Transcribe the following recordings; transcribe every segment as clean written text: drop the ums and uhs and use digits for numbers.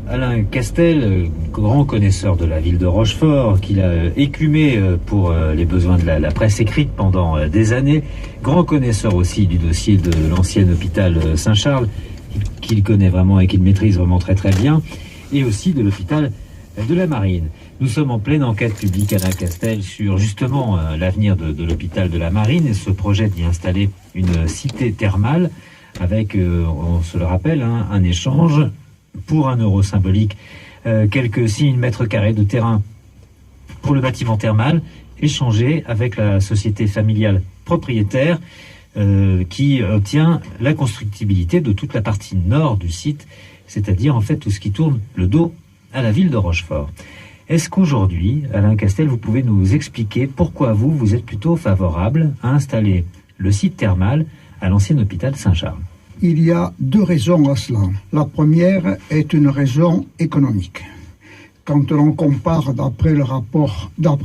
Alain Castel, grand connaisseur de la ville de Rochefort, qu'il a écumé pour les besoins de la presse écrite pendant des années, grand connaisseur aussi du dossier de l'ancien hôpital Saint-Charles, qu'il connaît vraiment et qu'il maîtrise vraiment très très bien, et aussi de l'hôpital de la Marine. Nous sommes en pleine enquête publique, Alain Castel, sur justement l'avenir de l'hôpital de la Marine et ce projet d'y installer une cité thermale avec, on se le rappelle, un échange pour €1 symbolique, quelques 6 000 mètres carrés de terrain pour le bâtiment thermal, échangé avec la société familiale propriétaire qui obtient la constructibilité de toute la partie nord du site, c'est-à-dire en fait tout ce qui tourne le dos à la ville de Rochefort. Est-ce qu'aujourd'hui, Alain Castel, vous pouvez nous expliquer pourquoi vous êtes plutôt favorable à installer le site thermal à l'ancien hôpital Saint-Charles? Il y a 2 raisons à cela. La première est une raison économique. Quand l'on compare, d'après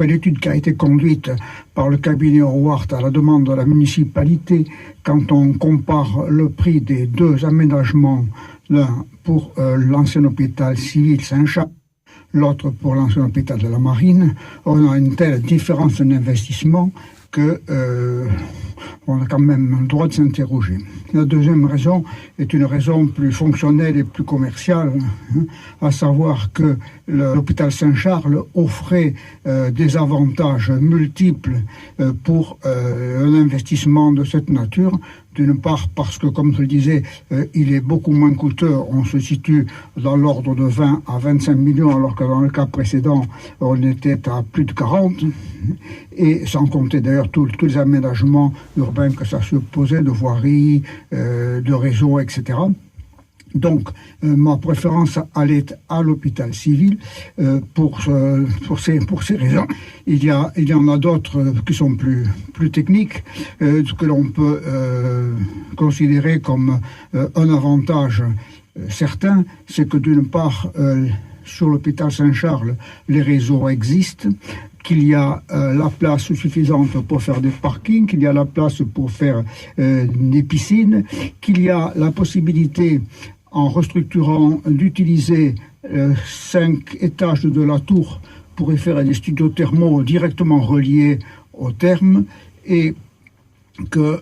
l'étude qui a été conduite par le cabinet Howard à la demande de la municipalité, quand on compare le prix des 2 aménagements, l'un pour l'ancien hôpital civil Saint-Charles, l'autre pour l'ancien hôpital de la Marine, on a une telle différence d'investissement que on a quand même le droit de s'interroger. La deuxième raison est une raison plus fonctionnelle et plus commerciale, à savoir que l'hôpital Saint-Charles offrait des avantages multiples pour un investissement de cette nature. D'une part parce que, comme je le disais, il est beaucoup moins coûteux. On se situe dans l'ordre de 20 à 25 millions, alors que dans le cas précédent, on était à plus de 40. Et sans compter d'ailleurs tous les aménagements urbains que ça supposait, de voiries, de réseaux, etc. Donc, ma préférence allait à l'hôpital civil pour ces raisons. Il y en a d'autres qui sont plus techniques, que l'on peut considérer comme un avantage certain, c'est que d'une part, sur l'hôpital Saint-Charles, les réseaux existent, qu'il y a la place suffisante pour faire des parkings, qu'il y a la place pour faire des piscines, qu'il y a la possibilité, en restructurant, d'utiliser 5 étages de la tour pour y faire des studios thermaux directement reliés au therme, et que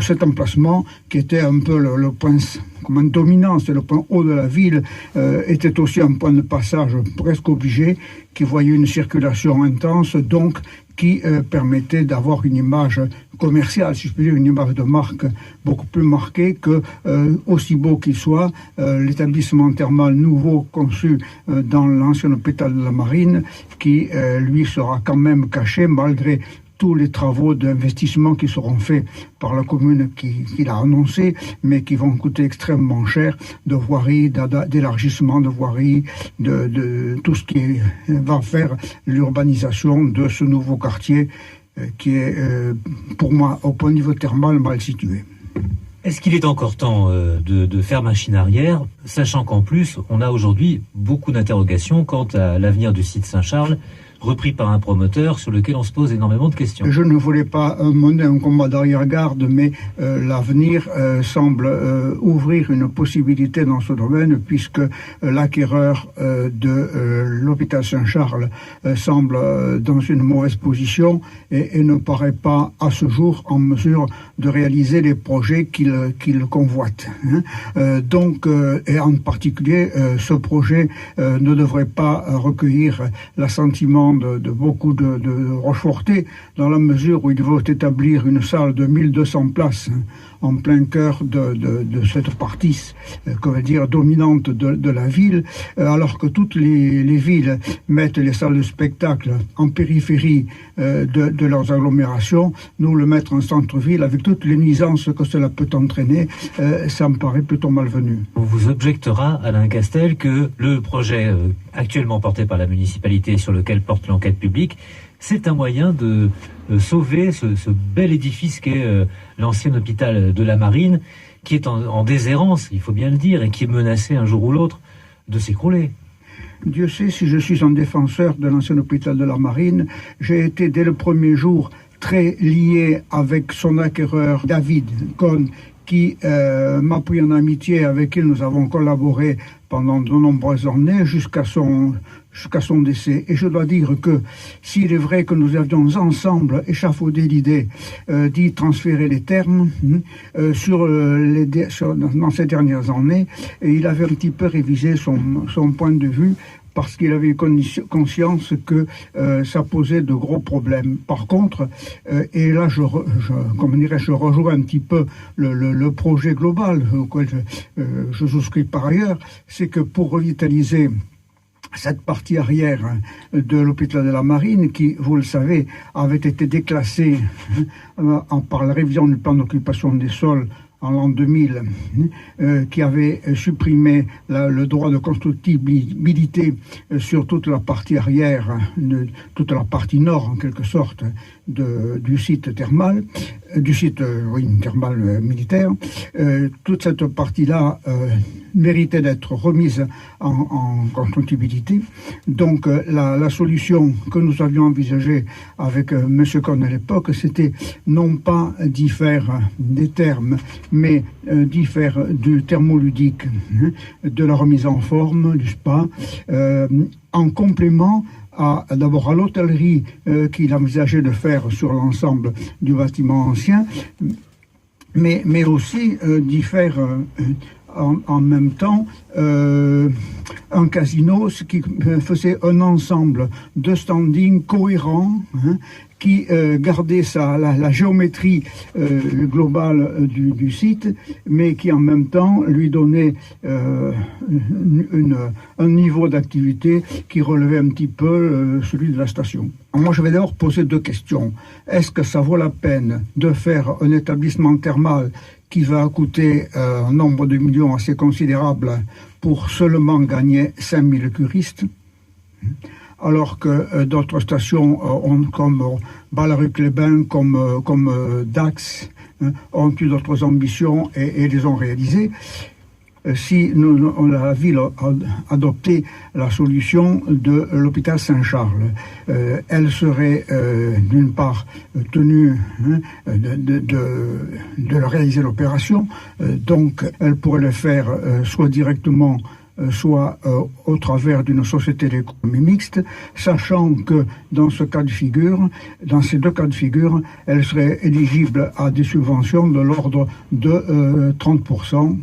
cet emplacement, qui était un peu le point dominant, c'est le point haut de la ville, était aussi un point de passage presque obligé, qui voyait une circulation intense, donc qui permettait d'avoir une image commerciale, si je peux dire, une image de marque beaucoup plus marquée que, aussi beau qu'il soit, l'établissement thermal nouveau conçu dans l'ancien hôpital de la Marine, qui lui sera quand même caché malgré tous les travaux d'investissement qui seront faits par la commune qui l'a annoncé, mais qui vont coûter extrêmement cher, de voirie, d'élargissement de voirie, de tout ce qui va faire l'urbanisation de ce nouveau quartier qui est, pour moi, au point de niveau thermal, mal situé. Est-ce qu'il est encore temps de faire machine arrière, sachant qu'en plus, on a aujourd'hui beaucoup d'interrogations quant à l'avenir du site Saint-Charles, repris par un promoteur sur lequel on se pose énormément de questions. Je ne voulais pas mener un combat d'arrière-garde, mais l'avenir semble ouvrir une possibilité dans ce domaine, puisque l'acquéreur de l'hôpital Saint-Charles semble dans une mauvaise position et ne paraît pas à ce jour en mesure de réaliser les projets qu'il convoite. Donc, et en particulier, ce projet ne devrait pas recueillir l'assentiment de beaucoup de Rochefortais, dans la mesure où il veut établir une salle de 1200 places en plein cœur de cette partie, comment dire, dominante de la ville, alors que toutes les villes mettent les salles de spectacle en périphérie de leurs agglomérations. Nous, le mettre en centre-ville, avec toutes les nuisances que cela peut entraîner, ça me paraît plutôt malvenu. On vous objectera, Alain Castel, que le projet actuellement porté par la municipalité, sur lequel porte l'enquête publique, c'est un moyen de sauver ce bel édifice qu'est l'ancien hôpital de la Marine, qui est en déshérence, il faut bien le dire, et qui est menacé un jour ou l'autre de s'écrouler. Dieu sait si je suis un défenseur de l'ancien hôpital de la Marine. J'ai été dès le premier jour très lié avec son acquéreur David Cohn, qui m'a pris en amitié, avec qui nous avons collaboré pendant de nombreuses années jusqu'à son décès. Et je dois dire que s'il est vrai que nous avions ensemble échafaudé l'idée d'y transférer les termes dans ces dernières années, et il avait un petit peu révisé son point de vue, parce qu'il avait conscience que ça posait de gros problèmes. Par contre, et là je rejoins un petit peu le projet global auquel je souscris par ailleurs, c'est que pour revitaliser cette partie arrière de l'hôpital de la Marine, qui, vous le savez, avait été déclassée par la révision du plan d'occupation des sols en l'an 2000, qui avait supprimé le droit de constructibilité sur toute la partie arrière, toute la partie nord en quelque sorte du site thermal, thermal militaire. Toute cette partie-là méritait d'être remise en constructibilité. Donc la solution que nous avions envisagée avec M. Cohn à l'époque, c'était non pas d'y faire des termes, mais d'y faire du thermoludique, de la remise en forme, du spa, en complément d'abord à l'hôtellerie qu'il envisageait de faire sur l'ensemble du bâtiment ancien, mais aussi d'y faire en même temps un casino, ce qui faisait un ensemble de standing cohérent, qui gardait la géométrie globale du site, mais qui en même temps lui donnait un niveau d'activité qui relevait un petit peu celui de la station. Moi, je vais d'abord poser deux questions. Est-ce que ça vaut la peine de faire un établissement thermal qui va coûter un nombre de millions assez considérable pour seulement gagner 5000 curistes, alors que d'autres stations comme Ballaruc-les-Bains, comme Dax, ont eu d'autres ambitions et les ont réalisées. Si la ville a adopté la solution de l'hôpital Saint-Charles, elle serait d'une part tenue de réaliser l'opération, donc elle pourrait le faire soit directement, soit au travers d'une société d'économie mixte, sachant que dans ces deux cas de figure, elle serait éligible à des subventions de l'ordre de 30%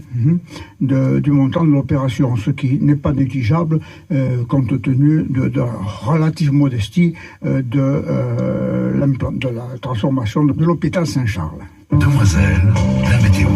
du montant de l'opération, ce qui n'est pas négligeable compte tenu de la relative modestie de la transformation de l'hôpital Saint-Charles. Demoiselle, la météo.